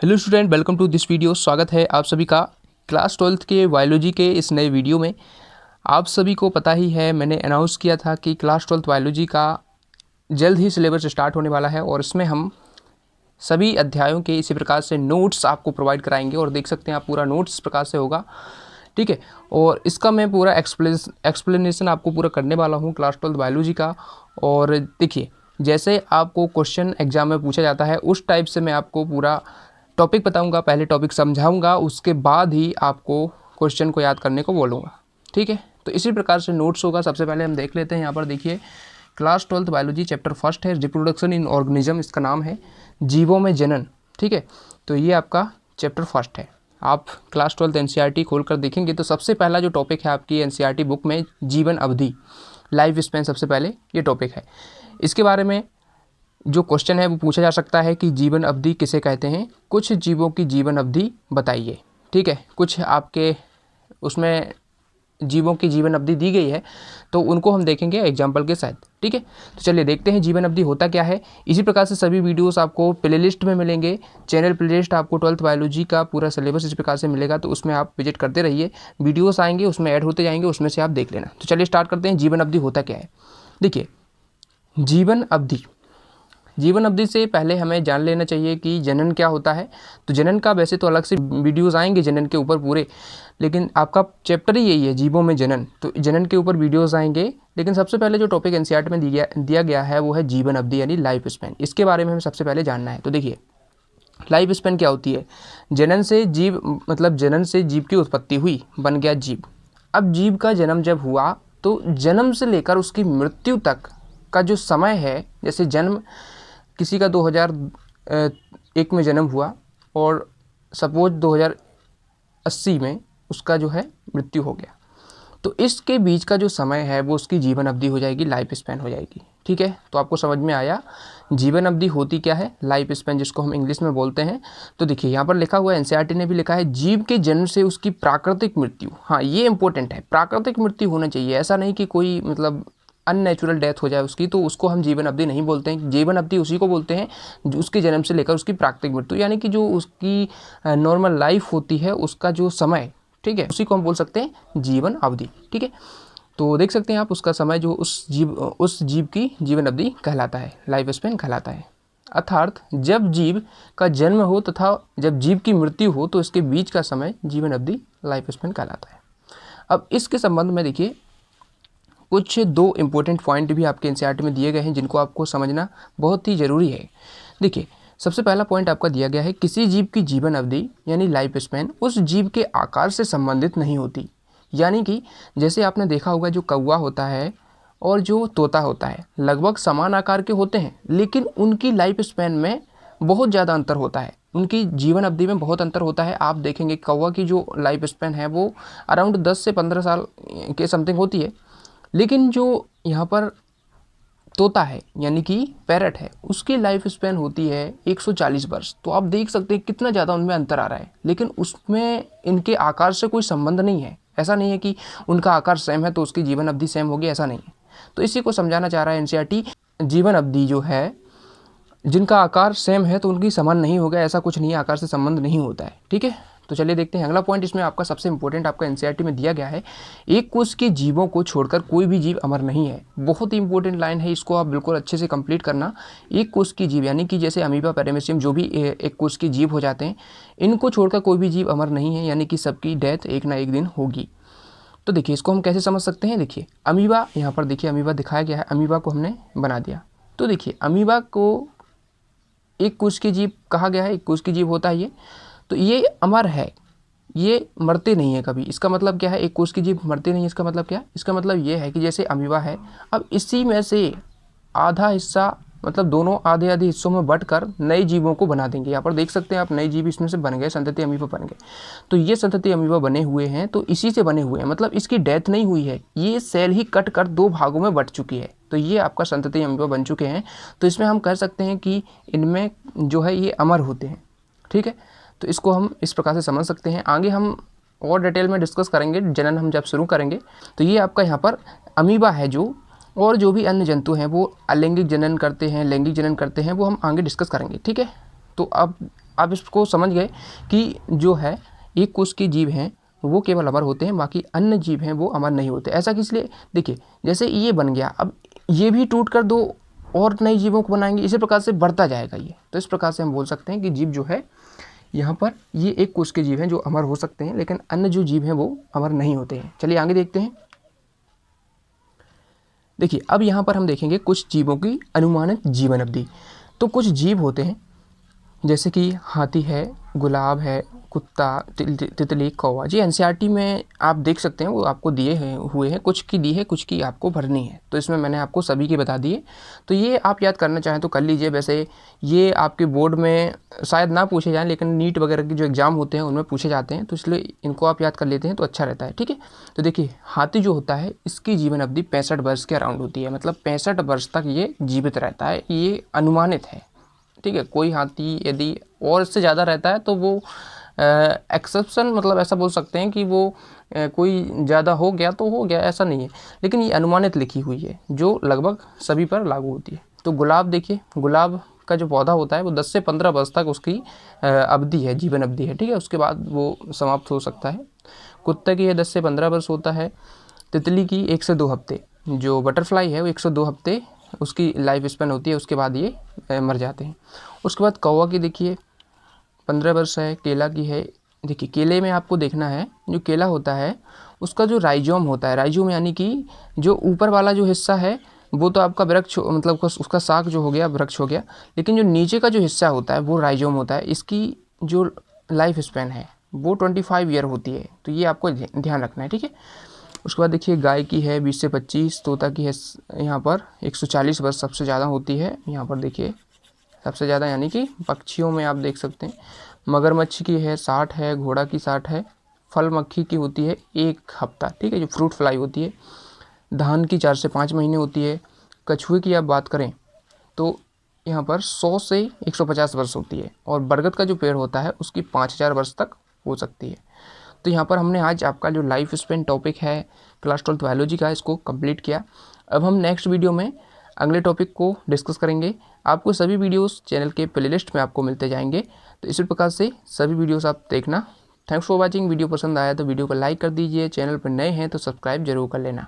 Hello student, welcome to this video. स्वागत है आप सभी का क्लास 12th के बायोलॉजी के इस नए वीडियो में। आप सभी को पता ही है, मैंने अनाउंस किया था कि क्लास 12th बायोलॉजी का जल्द ही सिलेबस स्टार्ट होने वाला है और इसमें हम सभी अध्यायों के इसी प्रकार से नोट्स आपको प्रोवाइड कराएंगे और देख सकते हैं आप पूरा नोट्स इस प्रकार से होगा, ठीक है। और इसका मैं पूरा एक्सप्लेनेशन आपको पूरा करने वाला हूँ क्लास 12th बायोलॉजी का। और देखिए, जैसे आपको क्वेश्चन एग्जाम में पूछा जाता है उस टाइप से मैं आपको पूरा टॉपिक बताऊंगा, पहले टॉपिक समझाऊंगा, उसके बाद ही आपको क्वेश्चन को याद करने को बोलूँगा, ठीक है। तो इसी प्रकार से नोट्स होगा। सबसे पहले हम देख लेते हैं, यहाँ पर देखिए class 12th biology chapter first है, रिप्रोडक्शन इन ऑर्गेनिज्म, इसका नाम है जीवों में जनन, ठीक है। तो ये आपका चैप्टर फर्स्ट है। आप क्लास 12th एनसीईआरटी खोल कर देखेंगे तो सबसे पहला जो टॉपिक है आपकी एनसीईआरटी बुक में जीवन अवधि, लाइफ स्पैन, सबसे पहले ये टॉपिक है। इसके बारे में जो क्वेश्चन है वो पूछा जा सकता है कि जीवन अवधि किसे कहते हैं, कुछ जीवों की जीवन अवधि बताइए, ठीक है। कुछ आपके उसमें जीवों की जीवन अवधि दी गई है तो उनको हम देखेंगे एग्जाम्पल के साथ, ठीक है। तो चलिए देखते हैं जीवन अवधि होता क्या है। इसी प्रकार से सभी वीडियोस आपको प्लेलिस्ट में मिलेंगे, चैनल प्लेलिस्ट आपको 12th बायोलॉजी का पूरा सिलेबस इस प्रकार से मिलेगा, तो उसमें आप विजिट करते रहिए, वीडियोस आएंगे उसमें ऐड होते जाएंगे, उसमें से आप देख लेना। तो चलिए स्टार्ट करते हैं, जीवन अवधि होता क्या है। देखिए, जीवन अवधि से पहले हमें जान लेना चाहिए कि जनन क्या होता है। तो जनन का वैसे तो अलग से वीडियोस आएंगे जनन के ऊपर पूरे, लेकिन आपका चैप्टर ही यही है, जीवों में जनन, तो जनन के ऊपर वीडियोस आएंगे। लेकिन सबसे पहले जो टॉपिक एनसीईआरटी में दिया गया है वो है जीवन अवधि यानी लाइफ स्पैन। इसके बारे में हमें सबसे पहले जानना है। तो देखिए, लाइफ स्पैन क्या होती है। जनन से जीव, मतलब जनन से जीव की उत्पत्ति हुई, बन गया जीव। अब जीव का जन्म जब हुआ तो जन्म से लेकर उसकी मृत्यु तक का जो समय है, जैसे जन्म किसी का 2001 में जन्म हुआ और सपोज 2080 में उसका जो है मृत्यु हो गया, तो इसके बीच का जो समय है वो उसकी जीवन अवधि हो जाएगी, लाइफ स्पैन हो जाएगी, ठीक है। तो आपको समझ में आया जीवन अवधि होती क्या है, लाइफ स्पैन, जिसको हम इंग्लिश में बोलते हैं। तो देखिए यहाँ पर लिखा हुआ है, एनसीईआरटी ने भी लिखा है, जीव के जन्म से उसकी प्राकृतिक मृत्यु। हाँ, ये इंपॉर्टेंट है, प्राकृतिक मृत्यु होना चाहिए, ऐसा नहीं कि कोई मतलब अननेचुरल डेथ हो जाए उसकी, तो उसको हम जीवन अवधि नहीं बोलते हैं। जीवन अवधि उसी को बोलते हैं जो उसके जन्म से लेकर उसकी प्राकृतिक मृत्यु, यानी कि जो उसकी नॉर्मल लाइफ होती है उसका जो समय, ठीक है, उसी को हम बोल सकते हैं जीवन अवधि, ठीक है। तो देख सकते हैं आप, उसका समय जो उस जीव की जीवन अवधि कहलाता है, लाइफ स्पैन कहलाता है। अर्थात जब जीव का जन्म हो तथा जब जीव की मृत्यु हो तो इसके बीच का समय जीवन अवधि, लाइफ स्पैन कहलाता है। अब इसके संबंध में देखिए, कुछ दो इम्पोर्टेंट पॉइंट भी आपके एनसीईआरटी में दिए गए हैं जिनको आपको समझना बहुत ही ज़रूरी है। देखिए, सबसे पहला पॉइंट आपका दिया गया है, किसी जीव की जीवन अवधि यानी लाइफ स्पैन उस जीव के आकार से संबंधित नहीं होती। यानी कि जैसे आपने देखा होगा, जो कौवा होता है और जो तोता होता है लगभग समान आकार के होते हैं, लेकिन उनकी लाइफ स्पैन में बहुत ज़्यादा अंतर होता है, उनकी जीवन अवधि में बहुत अंतर होता है। आप देखेंगे कौवा की जो लाइफ स्पैन है वो अराउंड 10 से 15 साल के समथिंग होती है, लेकिन जो यहाँ पर तोता है यानी कि पैरट है, उसकी लाइफ स्पैन होती है 140 वर्ष। तो आप देख सकते हैं कितना ज़्यादा उनमें अंतर आ रहा है, लेकिन उसमें इनके आकार से कोई संबंध नहीं है। ऐसा नहीं है कि उनका आकार सेम है तो उसकी जीवन अवधि सेम होगी, ऐसा नहीं है। तो इसी को समझाना चाह रहा है एनसीईआरटी, जीवन अवधि जो है जिनका आकार सेम है तो उनकी समान नहीं होगा, ऐसा कुछ नहीं है, आकार से संबंध नहीं होता है, ठीक है। तो चलिए देखते हैं अगला पॉइंट। इसमें आपका सबसे इंपॉर्टेंट आपका एनसीईआरटी में दिया गया है, एक कोष के जीवों को छोड़कर कोई भी जीव अमर नहीं है। बहुत ही इंपॉर्टेंट लाइन है, इसको आप बिल्कुल अच्छे से कंप्लीट करना। एक कोष की जीव यानी कि जैसे अमीबा, पैरामीशियम, जो भी एक कोष के जीव हो जाते हैं, इनको छोड़कर कोई भी जीव अमर नहीं है, यानी कि सबकी डेथ एक ना एक दिन होगी। तो देखिए, इसको हम कैसे समझ सकते हैं। देखिए, अमीबा, यहाँ पर देखिए अमीबा दिखाया गया है, अमीबा को हमने बना दिया। तो देखिए, अमीबा को एक कोष के जीव कहा गया है, एक कोष के जीव होता है ये, तो ये अमर है, ये मरते नहीं है कभी। इसका मतलब क्या है, एक कोष के जीव मरते नहीं है, इसका मतलब क्या है, इसका मतलब ये है कि जैसे अमीबा है, अब इसी में से आधा हिस्सा, मतलब दोनों आधे आधे हिस्सों में बंटकर नए जीवों को बना देंगे। यहाँ पर देख सकते हैं आप, नए जीव इसमें से बन गए, संतति अमीबा बन गए। तो ये संतति अमीबा बने हुए हैं, तो इसी से बने हुए हैं, मतलब इसकी डेथ नहीं हुई है, ये सेल ही कट कर दो भागों में बट चुकी है, तो ये आपका संतति अमीबा बन चुके हैं। तो इसमें हम कह सकते हैं कि इनमें जो है ये अमर होते हैं, ठीक है। तो इसको हम इस प्रकार से समझ सकते हैं। आगे हम और डिटेल में डिस्कस करेंगे, जनन हम जब शुरू करेंगे। तो ये आपका यहाँ पर अमीबा है जो, और जो भी अन्य जंतु हैं वो अलैंगिक जनन करते हैं, लैंगिक जनन करते हैं, वो हम आगे डिस्कस करेंगे, ठीक है। तो अब आप इसको समझ गए कि जो है एक कोष के जीव हैं वो केवल अमर होते हैं, बाकी अन्य जीव हैं वो अमर नहीं होते। ऐसा किस लिए? देखिए जैसे ये बन गया, अब ये भी टूट कर दो और नए जीवों को बनाएंगे, इसी प्रकार से बढ़ता जाएगा ये। तो इस प्रकार से हम बोल सकते हैं कि जीव जो है यहाँ पर ये एक कोष के जीव हैं जो अमर हो सकते हैं, लेकिन अन्य जो जीव हैं वो अमर नहीं होते हैं। चलिए आगे देखते हैं। देखिए अब यहाँ पर हम देखेंगे कुछ जीवों की अनुमानित जीवन अवधि। तो कुछ जीव होते हैं जैसे कि हाथी है, गुलाब है, कुत्ता, तितली, कौवा। जी एनसीईआरटी में आप देख सकते हैं, वो आपको दिए हुए हैं, कुछ की दी है, कुछ की आपको भरनी है। तो इसमें मैंने आपको सभी की बता दिए, तो ये आप याद करना चाहें तो कर लीजिए। वैसे ये आपके बोर्ड में शायद ना पूछे जाएँ, लेकिन नीट वगैरह के जो एग्ज़ाम होते हैं उनमें पूछे जाते हैं, तो इसलिए इनको आप याद कर लेते हैं तो अच्छा रहता है। ठीक है, तो देखिए हाथी जो होता है इसकी जीवन अवधि 65 वर्ष के अराउंड होती है, मतलब 65 वर्ष तक ये जीवित रहता है, ये अनुमानित है। ठीक है, कोई हाथी यदि और इससे ज़्यादा रहता है तो वो एक्सेप्शन, मतलब ऐसा बोल सकते हैं कि वो कोई ज़्यादा हो गया तो हो गया, ऐसा नहीं है, लेकिन ये अनुमानित लिखी हुई है जो लगभग सभी पर लागू होती है। तो गुलाब देखिए, गुलाब का जो पौधा होता है वो 10 से 15 वर्ष तक उसकी अवधि है, जीवन अवधि है। ठीक है, उसके बाद वो समाप्त हो सकता है। कुत्ते की 10 से 15 वर्ष होता है। तितली की 1 से 2 हफ्ते, जो बटरफ्लाई है वो 1 से 2 हफ्ते उसकी लाइफ स्पेन होती है, उसके बाद ये मर जाते हैं। उसके बाद कौवा की देखिए 15 वर्ष है। केला की है, देखिए केले में आपको देखना है, जो केला होता है उसका जो राइजोम होता है, राइजोम यानी कि जो ऊपर वाला जो हिस्सा है वो तो आपका वृक्ष, मतलब उसका साग जो हो गया वृक्ष हो गया, लेकिन जो नीचे का जो हिस्सा होता है वो राइजोम होता है। इसकी जो लाइफ स्पेन है वो 25 ईयर होती है, तो ये आपको ध्यान रखना है। ठीक है, उसके बाद देखिए गाय की है 20 से 25, तोता की है यहाँ पर 140 वर्ष सबसे ज़्यादा होती है। यहाँ पर देखिए सबसे ज़्यादा यानी कि पक्षियों में आप देख सकते हैं। मगरमच्छ की है 60 है, घोड़ा की 60 है, फल मक्खी की होती है 1 हफ्ता। ठीक है, जो फ्रूट फ्लाई होती है। धान की 4 से 5 महीने होती है। कछुए की आप बात करें तो यहाँ पर 100 से 150 वर्ष होती है, और बरगद का जो पेड़ होता है उसकी 5000 वर्ष तक हो सकती है। तो यहाँ पर हमने आज आपका जो लाइफ स्पेन टॉपिक है क्लास 12 बायोलॉजी का, इसको कंप्लीट किया। अब हम नेक्स्ट वीडियो में अगले टॉपिक को डिस्कस करेंगे। आपको सभी वीडियोस चैनल के प्लेलिस्ट में आपको मिलते जाएंगे, तो इसी प्रकार से सभी वीडियोस आप देखना। Thanks for watching. वीडियो पसंद आया तो वीडियो को लाइक कर दीजिए, चैनल पर नए हैं तो सब्सक्राइब जरूर कर लेना।